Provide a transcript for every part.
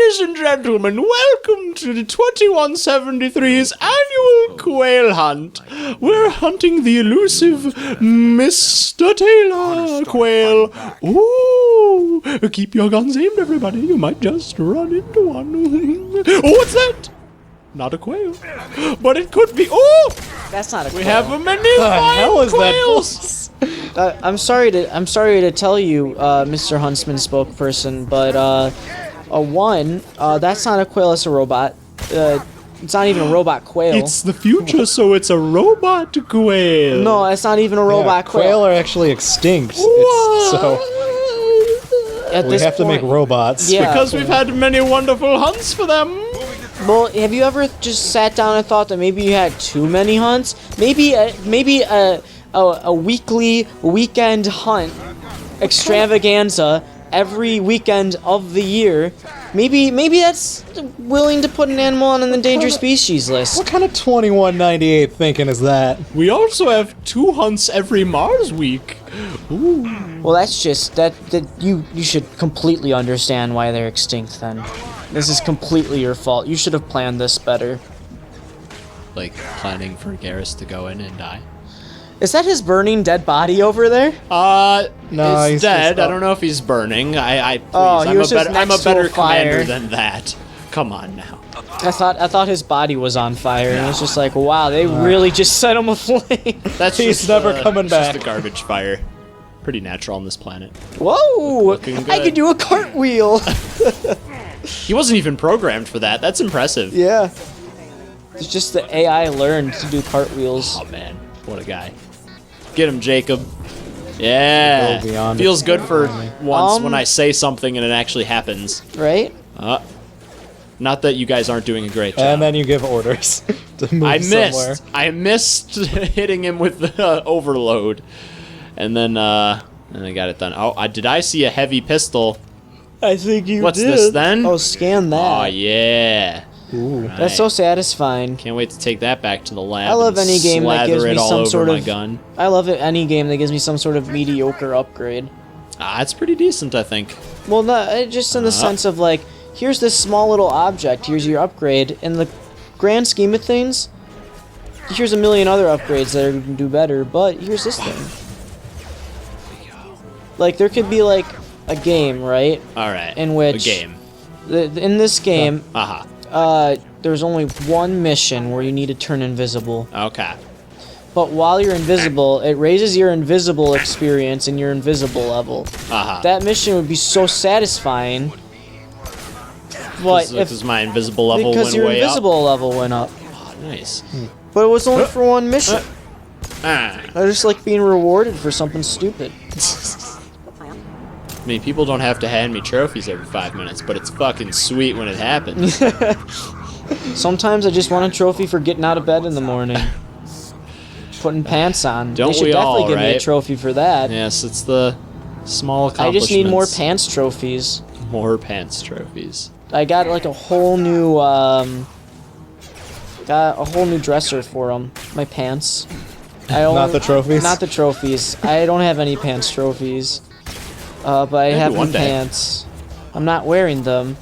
Ladies and gentlemen, welcome to the 2173's annual quail hunt. We're hunting the elusive Mr. Taylor quail. Ooh, keep your guns aimed, everybody. You might just run into one. Oh, what's that? Not a quail, but it could be. Oh, That's not a quail. we have many fine quails. I'm sorry to tell you, Mr. Huntsman spokesperson, but that's not a quail. It's a robot. It's not even a robot quail. It's the future, so it's a robot quail. No, it's not even a robot quail quail. are actually extinct. So At we this have to make point- robots. Yeah. Because we've had many wonderful hunts for them. Well, have you ever just sat down and thought that maybe you had too many hunts? Maybe a weekend hunt extravaganza every weekend of the year. Maybe that's willing to put an animal on an endangered species list. What kind of 2198 thinking is that? We also have 2 hunts every Mars week. Ooh. Well, that's just that you should completely understand why they're extinct then. This is completely your fault. You should have planned this better. Like planning for Garrus to go in and die. Is that his burning dead body over there? No, he's he's dead. just I don't know if he's burning. Please, Oh, he was just I'm a next to a better commander fire. than that. Come on now. I thought his body was on fire, and it's just like, wow, they really just set him aflame. That's He's just, never coming it's back. Just a garbage fire. Pretty natural on this planet. Whoa! Looking I good. could do a cartwheel. He wasn't even programmed for that. That's impressive. Yeah. It's just the AI learned to do cartwheels. Oh man, what a guy. Get him, Jacob. Yeah. Go beyond Feels it. good for once when Um, I say something and it actually happens. Right? Not that you guys aren't doing a great job. And then you give orders to move somewhere. I missed hitting him with the overload, and then I got it done. Oh, did I see a heavy pistol? I think you What's this then? Oh, scan that. Oh yeah. Ooh. That's so satisfying. Can't wait to take that back to the lab. I love and any game that gives slather me it all some over sort my of gun. I love it any game that gives me some sort of mediocre upgrade. It's pretty decent, I think. Well, not just in the sense of like, here's this small little object. Here's your upgrade. In the grand scheme of things, here's a million other upgrades that are gonna do better. But here's this thing. Like there could be like a game, right? All right. In which- a game. In this game, there's only one mission where you need to turn invisible. Okay. But while you're invisible, it raises your invisible experience and your invisible level. That mission would be so satisfying. But Because my invisible level because went your way invisible level went up. up. Oh, nice. But it was only for one mission. I I just like being rewarded for something stupid. mean, people don't have to hand me trophies every 5 minutes, but it's fucking sweet when it happens. Sometimes I just want a trophy for getting out of bed in the morning. Putting pants on. Don't they should we definitely all, give me a right? trophy for that. Yes, it's the small I accomplishments. just need more pants trophies. More pants trophies. I got like a whole new dresser for them. My pants. Not the trophies? Not the trophies. I don't have any pants trophies. But I have one the day. pants. I'm not wearing them.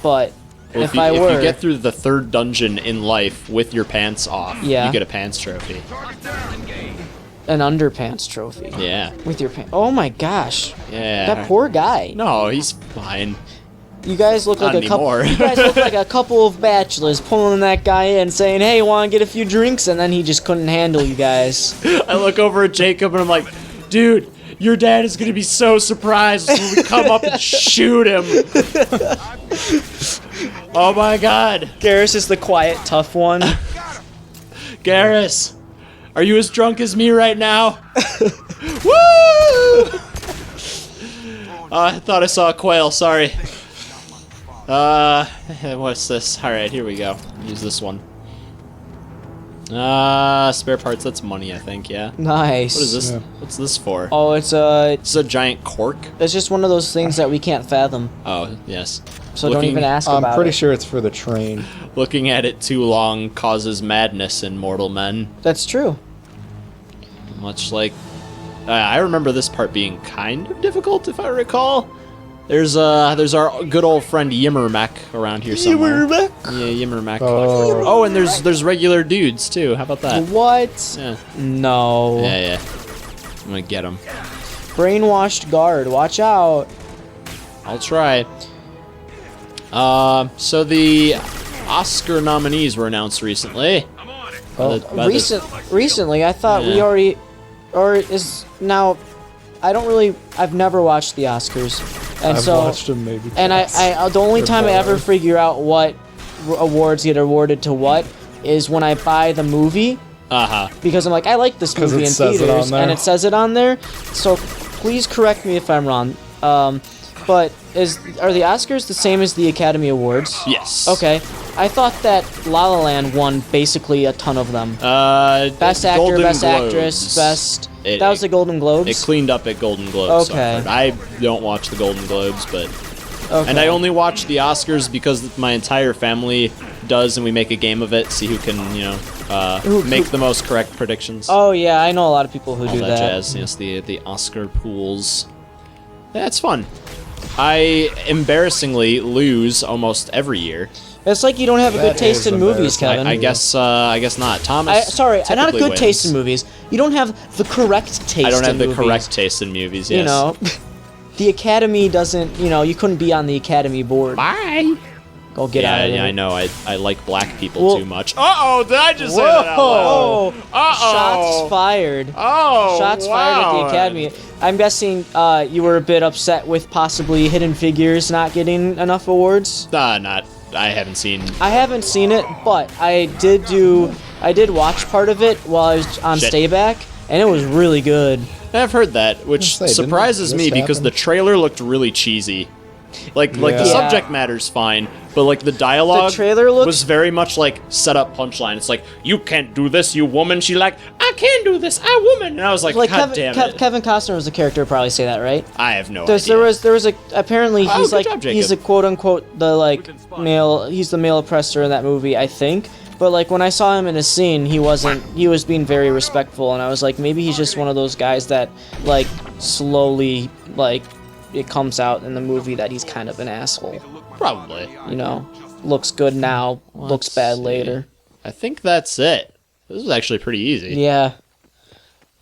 But Well, if I if were, you get through the 3rd dungeon in life with your pants off, Yeah. you get a pants trophy. an underpants trophy. Yeah. With your pants. Oh my gosh. Yeah. That poor guy. No, he's fine. You guys look Not like a couple. anymore. You guys look like a couple of bachelors pulling that guy in, saying, "Hey, want to get a few drinks?" And then he just couldn't handle you guys. I look over at Jacob and I'm like, dude, your dad is going to be so surprised when we come up and shoot him. Oh my god. Garrus is the quiet, tough one. Garrus, are you as drunk as me right now? Woo! I thought I saw a quail, sorry. What's this? Alright, here we go. Use this one. Spare parts, that's money, I think, yeah? Nice. What is this? Yeah. What's this for? Oh, it's It's a giant cork? just one of those things that we can't fathom. Oh, yes. So don't even ask I'm about pretty it. sure it's for the train. Looking at it too long causes madness in mortal men. That's true. Much like... I remember this part being kind of difficult, if I recall. There's our good old friend Yimmermech around here somewhere. Yimmermech? Yeah, Yimmermech. Oh. Oh, and there's regular dudes too. How about that? What? Yeah. No. Yeah. I'm gonna get him. Brainwashed guard. Watch out. I'll try. So the Oscar nominees were announced recently. Recently, I thought we already, or is now. I've never watched the Oscars, and I've watched them maybe and twice. I the only time I ever figure out what awards get awarded to what is when I buy the movie. Because I'm like, I like this movie in theaters, and it says it on there. So please correct me if I'm wrong. But are the Oscars the same as the Academy Awards? Yes. Okay. I thought that La La Land won basically a ton of them. Best Actor, Golden Best Globes. Actress, Best... that was the Golden Globes? It cleaned up at Golden Globes. Okay. So I don't watch the Golden Globes, but... Okay. And I only watch the Oscars because my entire family does, and we make a game of it, see who can, make the most correct predictions. Oh, yeah, I know a lot of people who All do that that. jazz. Yes, the Oscar pools. Yeah, it's fun. I embarrassingly lose almost every year. It's like you don't have a good taste in movies, Kevin. I guess not. Thomas. Not a good wins. taste in movies. You don't have the correct taste in movies. I don't have the correct taste in movies, yes. You know, the Academy doesn't, you couldn't be on the Academy board. Bye. Go get out of there. Yeah, I know. I like black people too much. Uh-oh, did I just say that out Whoa! loud? Uh-oh. Shots fired. Oh, Shots fired at the Academy. I'm guessing you were a bit upset with possibly Hidden Figures not getting enough awards? I haven't seen... I haven't seen it, but I did watch part of it while I was on Stayback, and it was really good. I've heard that, which surprises me because the trailer looked really cheesy. Like the subject matter's fine, but like the dialogue was very much like set up punchline. It's like, you can't do this, you woman. She's like, I can do this, I woman. And I was like God damn it. Kevin Costner was the character to probably say that, right? I have no idea. There was a apparently he's good like job, Jacob. he's a quote unquote the like male he's the male oppressor in that movie, I think. But like when I saw him in a scene, he was being very respectful, and I was like, maybe he's just one of those guys that like slowly like it comes out in the movie that he's kind of an asshole. Probably. Looks good now, looks bad later. I think that's it. This was actually pretty easy. Yeah.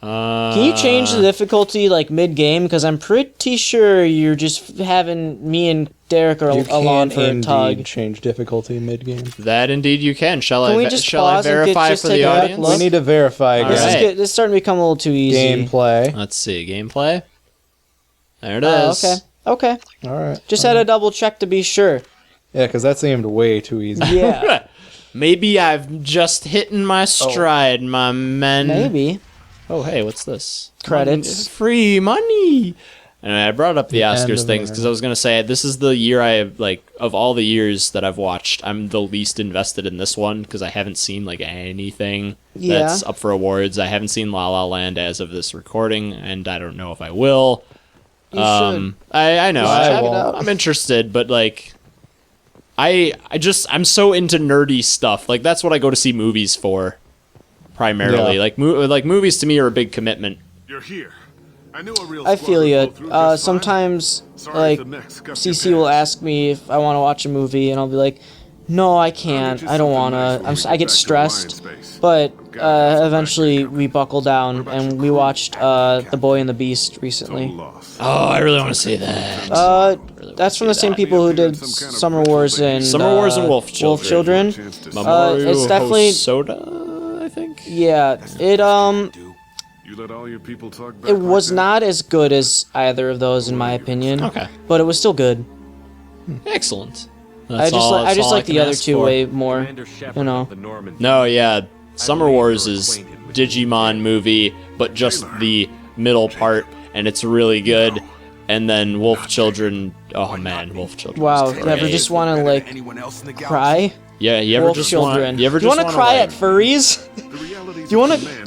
Can you change the difficulty like mid-game? Because I'm pretty sure you're just having me and Derek are along for a tug. You change difficulty mid-game. That indeed you can. Shall I pause verify and for the audience? We need to verify again. Right. This is starting to become a little too easy. Gameplay. Let's see. Gameplay. There it is. Okay. All right. Just had to double check to be sure. Yeah, because that seemed way too easy. Yeah. Maybe I've just hitting my stride, my man. Maybe. Oh, hey, what's this? Credits. Free money. And I brought up the Oscars things because I was going to say, this is the year of all the years that I've watched, I'm the least invested in this one because I haven't seen like anything that's up for awards. I haven't seen La La Land as of this recording, and I don't know if I will. You should. I know. Check it out. I'm interested, but like, I'm so into nerdy stuff. Like that's what I go to see movies for, primarily. Yeah. Like movies to me are a big commitment. You're here. I knew a real I feel you. Sometimes like CC will ask me if I want to watch a movie, and I'll be like, no, I can't. I don't wanna. I get stressed. But eventually we buckle down and we watched The Boy and the Beast recently. Oh, I really want to see that. That's from the same people who did Summer Wars and Wolf Children. It's definitely Soda, I think. Yeah, it You let all your people talk back it was not as good as either of those in my opinion. Okay. But it was still good. Excellent. I just like the other two way more. No, yeah. Summer Wars is Digimon movie, but just the middle part, and it's really good. And then Wolf Children, oh man, Wolf Children. Wow, you ever just want to like cry? Yeah, you ever Wolf just Children. want? You ever just want to cry like, at furries? Do you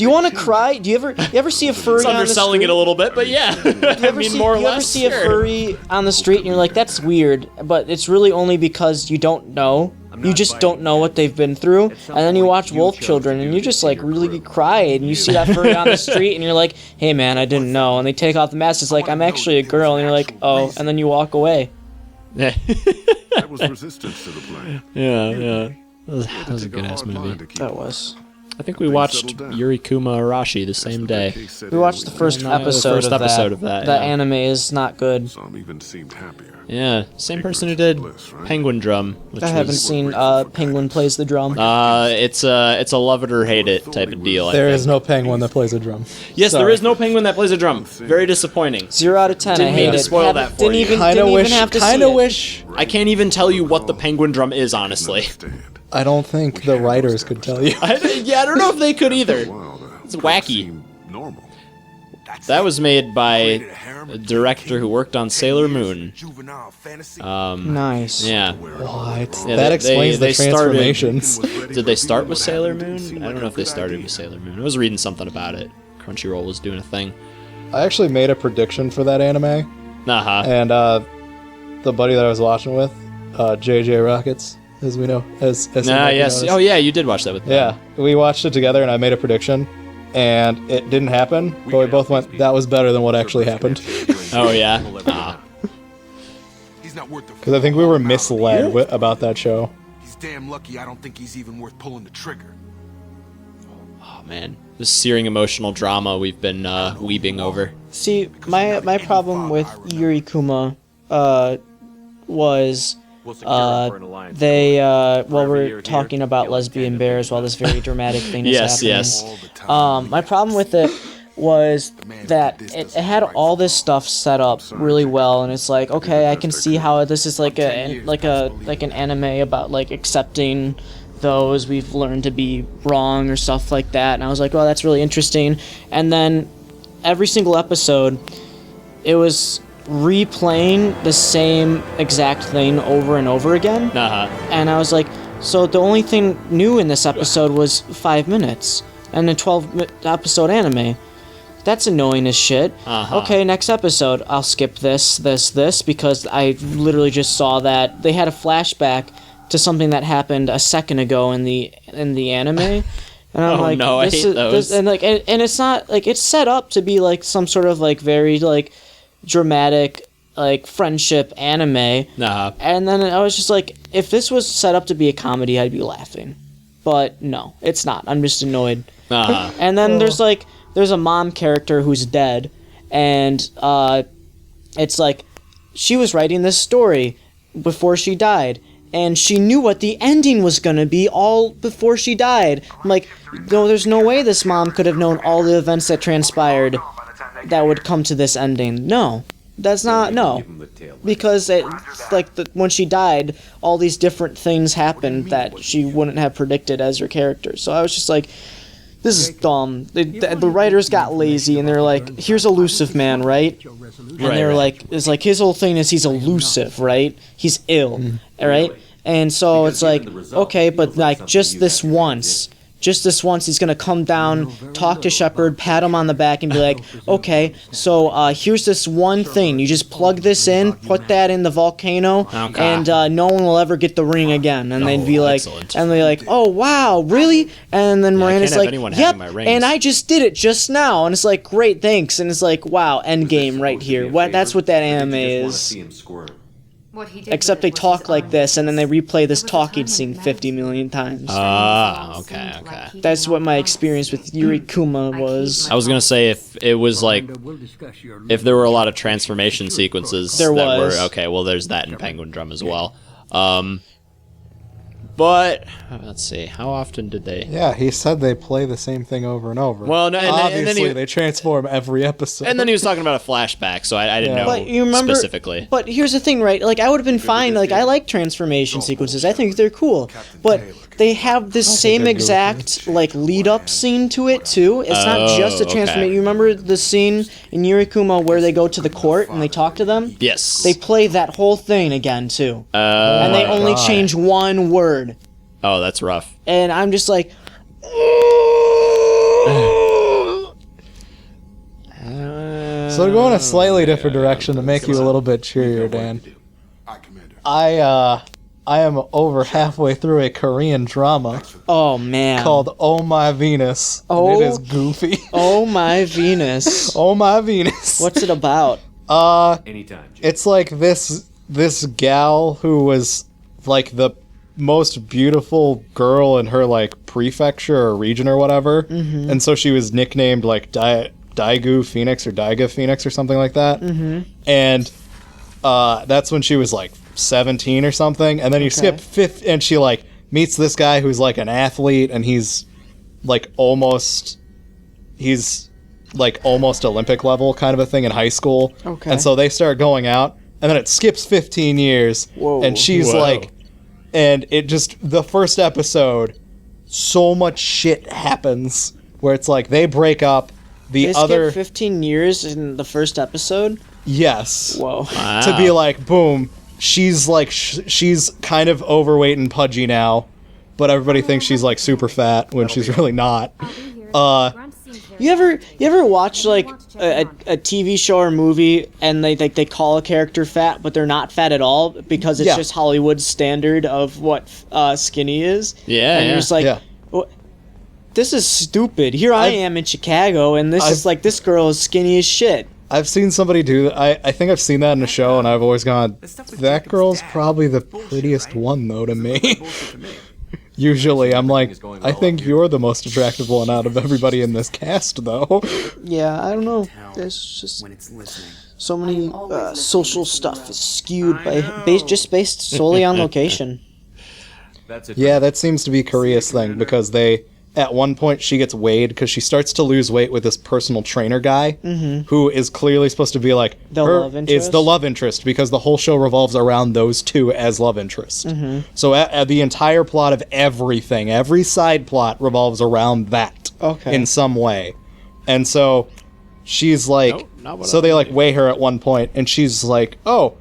want to cry? Do you ever see a furry it's on the underselling street? it a little bit, but yeah. I mean, more or less. You ever see a furry on the street and you're like, that's weird, but it's really only because you don't know. You just don't know what they've been through, and then you watch Wolf Children, and you just like really cry, and you see that furry on the street, and you're like, hey man, I didn't know, and they take off the mask, it's like, I'm actually a girl, and you're like, oh, and then you walk away. Yeah. There was resistance to the plan. Yeah. That was a good ass movie. That was. I think we watched Yurikuma Arashi the same day. We watched the first episode of that. That anime is not good. Some even seemed happier. Yeah, same person who did Penguin Drum. Which I haven't seen Penguin Plays the Drum. It's a love it or hate it type of deal. There is no penguin that plays a drum. Yes, Sorry. there is no penguin that plays a drum. Very disappointing. 0 out of 10. Didn't I mean hate to it. spoil that for didn't you. even Kinda wish. have to see Kinda it. wish. I can't even tell you what the penguin drum is, honestly. I don't think the writers could tell you. I don't know if they could either. It's wacky. Normal. That was made by a director who worked on Sailor Moon. Nice. Yeah. What? Yeah, That explains the transformations. Did they start with Sailor Moon? I don't know if they started with Sailor Moon. I was reading something about it. Crunchyroll was doing a thing. I actually made a prediction for that anime, and the buddy that I was watching with, JJ Rockets, as we know, as he might be yes. known as. Oh yeah, you did watch that with me. Yeah, we watched it together, and I made a prediction, and it didn't happen. But we both went, "That was better than what actually happened," Oh yeah. because I think we were misled about that show. He's damn lucky I don't think he's even worth pulling the trigger. Oh man, this searing emotional drama we've been weeping over. See, my problem with Yurikuma was they we're talking about lesbian bears while this very dramatic thing is happening. Yes. My problem with it was that it had all this stuff set up really well, and it's like, okay, I can see how this is like an anime about like accepting those we've learned to be wrong or stuff like that. And I was like, well, that's really interesting. And then every single episode, it was replaying the same exact thing over and over again. And I was like, so the only thing new in this episode was 5 minutes and a 12-episode anime. That's annoying as shit. Okay, next episode, I'll skip this, because I literally just saw that they had a flashback to something that happened a second ago in the anime. And I'm like, no, I hate those. And it's not like it's set up to be like some sort of like very like dramatic like friendship anime. And then I was just like, if this was set up to be a comedy, I'd be laughing. But no, it's not. I'm just annoyed. And then there's a mom character who's dead, and it's like she was writing this story before she died, and she knew what the ending was going to be all before she died. I'm like, no, there's no way this mom could have known all the events that transpired that would come to this ending. No. That's not, no. Because when she died, all these different things happened that she wouldn't have predicted as her character. So I was just like, this is dumb. The writers got lazy, and they're like, here's Elusive Man, right? And they're like, it's like, his whole thing is he's elusive, right? He's ill, right? And so it's like, okay, but like, just this once, he's gonna come down, talk to Shepard, pat him on the back, and be like, okay, so here's this one thing. You just plug this in, put that in the volcano, and no one will ever get the ring again. And they'd be like, oh wow, really? And then Miranda's like, yep, and I just did it just now. And it's like, great, thanks. And it's like, wow, endgame right here. That's what that anime is. Except they talk like this, and then they replay this talking scene 50 million times. Okay. That's what my experience with Yurikuma was. I was gonna say, if it was like, if there were a lot of transformation sequences there that was. were, okay, well there's that in Penguin Drum as well. But let's see, how often did they? Yeah, he said they play the same thing over and over. Well, no, obviously they transform every episode. And then he was talking about a flashback, so I didn't know But you remember, specifically. But here's the thing, right? Like, I would have been fine. Like, I like transformation sequences. I think they're cool. But they have this same exact, like, lead-up scene to it, too. It's not just a transformation. You remember the scene in Yurikuma where they go to the court and they talk to them? Yes. They play that whole thing again, too. And they only change one word. Oh, that's rough. And I'm just like... So to go in a slightly different direction to make you a little bit cheerier, Dan. I am over halfway through a Korean drama Oh man. called Oh My Venus. Oh. And it is goofy. Oh My Venus. Oh My Venus. What's it about? Anytime. Jim. It's like this gal who was like the most beautiful girl in her like prefecture or region or whatever, and so she was nicknamed like Daigu Phoenix or Daiga Phoenix or something like that. And that's when she was like 17 or something, and then you skip fifth, and she like meets this guy who's like an athlete, and he's like almost Olympic level kind of a thing in high school. Okay. And so they start going out, and then it skips 15 years, Whoa. and she's like, and it just, the first episode, so much shit happens where it's like they break up. They skipped 15 years in the first episode? Yes. Whoa. Wow. To be like, boom, she's like, she's kind of overweight and pudgy now, but everybody thinks she's like super fat when she's really not. You ever watch like a TV show or movie and they call a character fat but they're not fat at all because it's just Hollywood's standard of what skinny is? Yeah, and you're just like, this is stupid. Here I am in Chicago, and this girl is skinny as shit. I've seen somebody do that. I think I've seen that in a show, and I've always gone, that girl's probably the prettiest one, though, to me. Usually, I'm like, I think you're the most attractive one out of everybody in this cast, though. Yeah, I don't know. There's just so many social stuff is skewed based solely on location. Yeah, that seems to be Korea's thing, because at one point she gets weighed because she starts to lose weight with this personal trainer guy who is clearly supposed to be like is the love interest, because the whole show revolves around those two as love interest. So the entire plot of everything, every side plot revolves around that in some way. And so she's like, so they like weigh her at one point, and she's like, oh,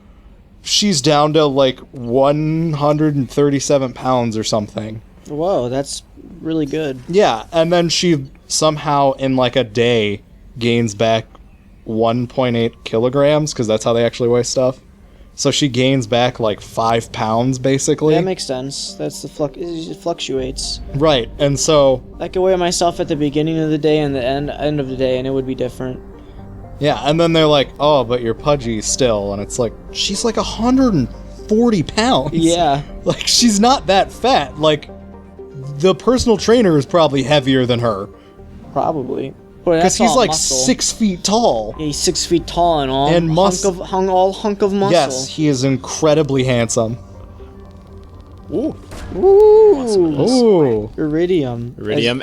she's down to like 137 pounds or something. Whoa, that's really good. Yeah, and then she somehow in like a day gains back 1.8 kilograms, because that's how they actually weigh stuff. So she gains back like 5 pounds basically. That makes sense. That's the it fluctuates. Right, and so I could weigh myself at the beginning of the day and the end of the day, and it would be different. yeah, and then they're like, oh, but you're pudgy still, and it's like, she's like 140 pounds. Yeah. Like, she's not that fat. Like, the personal trainer is probably heavier than her. Probably. But Because he's like muscle. 6 feet tall. Yeah, he's 6 feet tall and all And hunk of muscle. Yes, he is incredibly handsome. Ooh. Ooh. Iridium.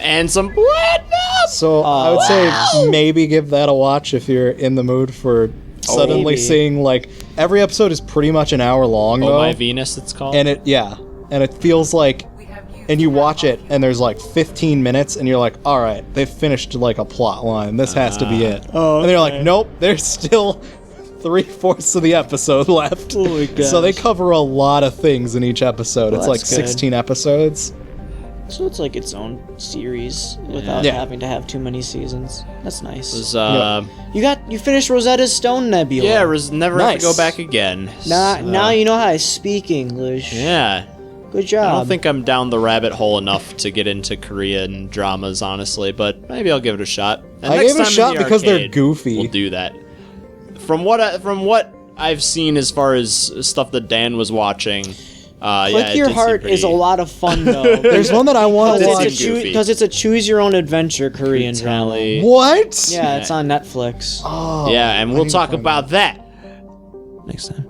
And some platinum! So I would say maybe give that a watch if you're in the mood for suddenly maybe. seeing, like, every episode is pretty much an hour long, though. Oh My Venus, it's called. And it feels like, and you watch it, and there's like 15 minutes, and you're like, all right, they've finished like a plot line. This has to be it. And they're like, nope, there's still 3/4 of the episode left. Oh my gosh. So they cover a lot of things in each episode. Well, it's like that's good. 16 episodes. So it's like its own series without having to have too many seasons. That's nice. It was, You finished Rosetta's Stone Nebula. yeah, never have to Nice. go back again. Now you know how to speak English. Yeah. Good job. I don't think I'm down the rabbit hole enough to get into Korean dramas, honestly, but maybe I'll give it a shot. And I next gave it a time in shot the because they're arcade, goofy. We'll do that. From what I've seen as far as stuff that Dan was watching, Click Your Heart is a lot of fun though. There's one that I want to It's watch. goofy. Because it's a choose your own adventure Korean drama. What? Yeah, it's on Netflix. Oh, Yeah, and we'll talk about that next time.